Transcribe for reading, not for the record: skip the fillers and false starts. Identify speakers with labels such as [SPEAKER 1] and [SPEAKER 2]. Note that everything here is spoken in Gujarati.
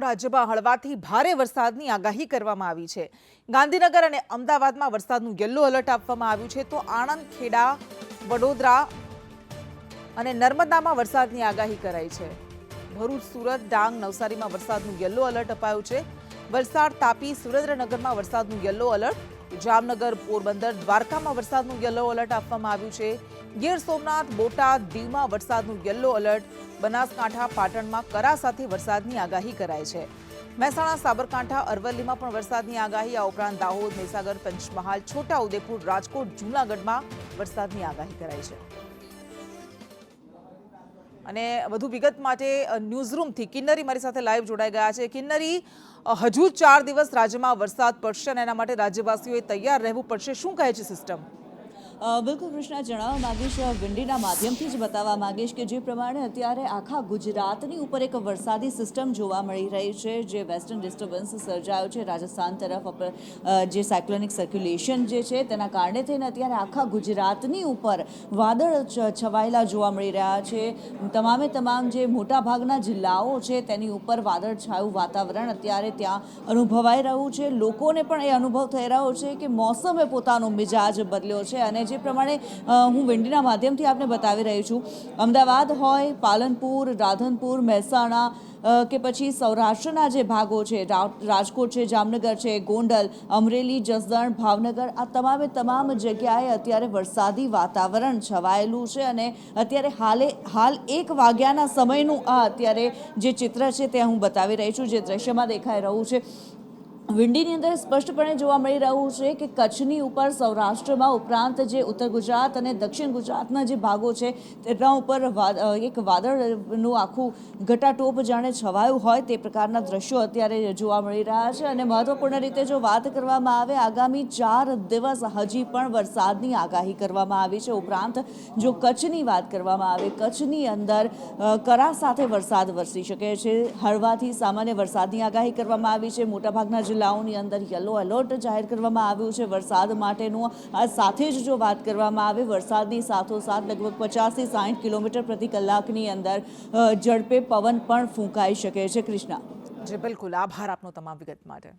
[SPEAKER 1] રાજ્યમાં હળવાથી ભારે વરસાદની આગાહી કરવામાં આવી છે। ગાંધીનગર અને અમદાવાદમાં વરસાદનું યલો એલર્ટ આપવામાં આવ્યું છે, તો આણંદ, ખેડા, વડોદરા અને નર્મદામાં વરસાદની આગાહી કરાઈ છે। ભરૂચ, સુરત, ડાંગ, નવસારીમાં વરસાદનું યલો એલર્ટ અપાયું છે। વલસાડ, તાપી, સુરેન્દ્રનગરમાં વરસાદનું યલો એલર્ટ, જામનગર, પોરબંદર, દ્વારકામાં વરસાદનું યલો એલર્ટ આપવામાં આવ્યું છે। ગીર સોમનાથ, બોટાદ, દીવમાં વરસાદનું યલો એલર્ટ, બનાસકાંઠા, પાટણમાં કરા સાથે વરસાદની આગાહી કરાઈ છે। મહેસાણા, સાબરકાંઠા, અરવલ્લીમાં પણ વરસાદની આગાહી, આ ઉપરાંત દાહોદ, મહીસાગર, પંચમહાલ, છોટાઉદેપુર, રાજકોટ, જૂનાગઢમાં વરસાદની આગાહી કરાઈ છે। અને વધુ વિગત માટે ન્યૂઝરૂમથી કિન્નરી મારી સાથે લાઈવ જોડાઈ ગયા છે। કિન્નરી, હજુ 4 દિવસ રાજ્યમાં વરસાદ પડશે અને એના માટે રાજ્યવાસીઓએ તૈયાર રહેવું પડશે, શું કહે છે સિસ્ટમ?
[SPEAKER 2] બિલકુલ કૃષ્ણા, જણાવવા માંગીશ, વિંડીના માધ્યમથી જ બતાવવા માંગીશ કે જે પ્રમાણે અત્યારે આખા ગુજરાતની ઉપર એક વરસાદી સિસ્ટમ જોવા મળી રહી છે, જે વેસ્ટર્ન ડિસ્ટર્બન્સ સર્જાયો છે રાજસ્થાન તરફ, જે સાયક્લોનિક સર્ક્યુલેશન જે છે તેના કારણે થઈને અત્યારે આખા ગુજરાતની ઉપર વાદળ છવાયેલા જોવા મળી રહ્યા છે। તમામ જે મોટાભાગના જિલ્લાઓ છે તેની ઉપર વાદળ છાયું વાતાવરણ અત્યારે ત્યાં અનુભવાઈ રહ્યું છે। લોકોને પણ એ અનુભવ થઈ રહ્યો છે કે મોસમે પોતાનો મિજાજ બદલ્યો છે। અને જે પ્રમાણે હું વિંડીના માધ્યમથી આપને બતાવી રહી છું, અમદાવાદ હોય, પાલનપુર, રાધનપુર, મહેસાણા કે પછી સૌરાષ્ટ્રના જે ભાગો છે, રાજકોટ છે, જામનગર છે, ગોંડલ, અમરેલી, જસદણ, ભાવનગર, આ તમામ જગ્યાએ અત્યારે વરસાદી વાતાવરણ છવાયેલું છે। અને અત્યારે હાલ 1 વાગ્યાના સમયનું આ અત્યારે જે ચિત્ર છે તે હું બતાવી રહી છું, જે દ્રશ્યમાં દેખાઈ રહ્યું છે। વિંડીની અંદર સ્પષ્ટપણે જોવા મળી રહ્યું છે કે કચ્છની ઉપર, સૌરાષ્ટ્રમાં ઉપરાંત જે ઉત્તર ગુજરાત અને દક્ષિણ ગુજરાતના જે ભાગો છે તેના ઉપર એક વાદળનું આખું ઘટાટોપ જાણે છવાયું હોય તે પ્રકારના દ્રશ્યો અત્યારે જોવા મળી રહ્યા છે। અને મહત્વપૂર્ણ રીતે જો વાત કરવામાં આવે, આગામી 4 દિવસ હજી પણ વરસાદની આગાહી કરવામાં આવી છે। ઉપરાંત જો કચ્છની વાત કરવામાં આવે, કચ્છની અંદર કરા સાથે વરસાદ વરસી શકે છે, હળવાથી સામાન્ય વરસાદની આગાહી કરવામાં આવી છે। મોટાભાગના જિલ્લાઓની અંદર યલો એલર્ટ જાહેર કરવામાં આવ્યું છે વરસાદ માટેનું। આ સાથે જ જો વાત કરવામાં આવે, વરસાદની સાથોસાથ લગભગ 50 થી 60 કિલોમીટર પ્રતિ કલાકની અંદર ઝડપે પવન પણ ફૂંકાઈ શકે છે। કૃષ્ણા,
[SPEAKER 1] જી બિલકુલ, આભાર આપનો તમામ વિગત માટે।